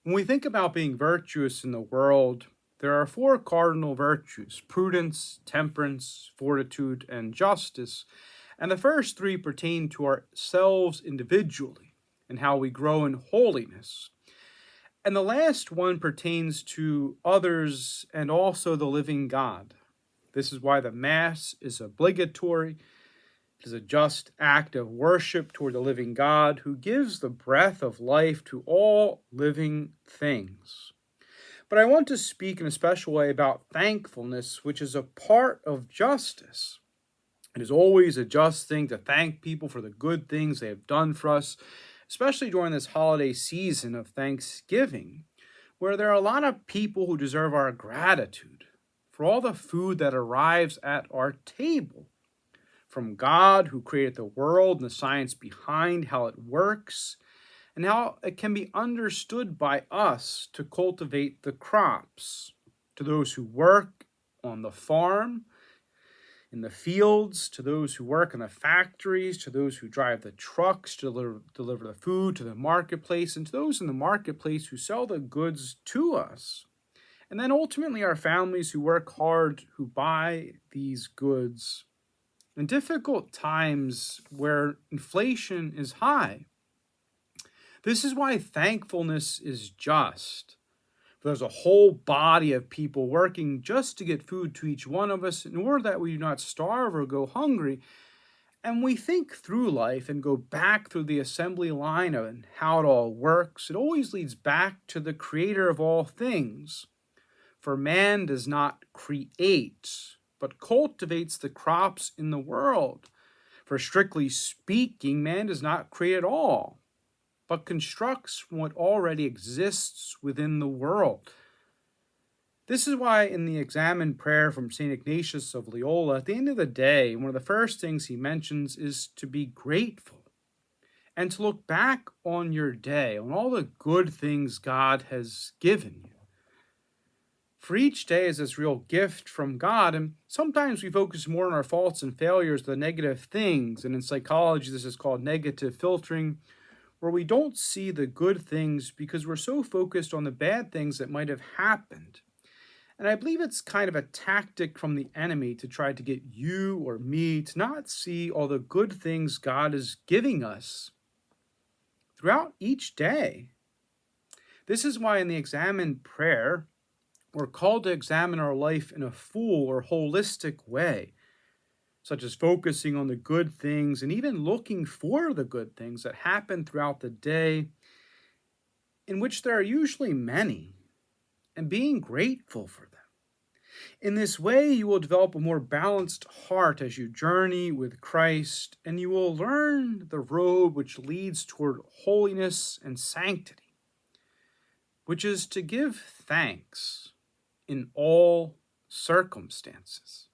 When we think about being virtuous in the world, there are four cardinal virtues: prudence, temperance, fortitude, and justice. And the first three pertain to ourselves individually and how we grow in holiness. And the last one pertains to others and also the living God. This is why the Mass is obligatory. It is a just act of worship toward the living God who gives the breath of life to all living things. But I want to speak in a special way about thankfulness, which is a part of justice. It is always a just thing to thank people for the good things they have done for us, especially during this holiday season of Thanksgiving, where there are a lot of people who deserve our gratitude for all the food that arrives at our table. From God, who created the world and the science behind how it works, and how it can be understood by us to cultivate the crops, to those who work on the farm, in the fields, to those who work in the factories, to those who drive the trucks to deliver the food to the marketplace, and to those in the marketplace who sell the goods to us. And then ultimately our families who work hard, who buy these goods. In difficult times where inflation is high, this is why thankfulness is just. There's a whole body of people working just to get food to each one of us in order that we do not starve or go hungry. And we think through life and go back through the assembly line and how it all works. It always leads back to the creator of all things. For man does not create, but cultivates the crops in the world. For strictly speaking, man does not create at all, but constructs from what already exists within the world. This is why in the examined prayer from St. Ignatius of Loyola, at the end of the day, one of the first things he mentions is to be grateful and to look back on your day, on all the good things God has given you. For each day is this real gift from God, and sometimes we focus more on our faults and failures, the negative things, and in psychology this is called negative filtering, where we don't see the good things because we're so focused on the bad things that might have happened. And I believe it's kind of a tactic from the enemy to try to get you or me to not see all the good things God is giving us throughout each day. This is why in the examined prayer, we're called to examine our life in a full or holistic way, such as focusing on the good things and even looking for the good things that happen throughout the day, in which there are usually many, and being grateful for them. In this way, you will develop a more balanced heart as you journey with Christ, and you will learn the road which leads toward holiness and sanctity, which is to give thanks in all circumstances.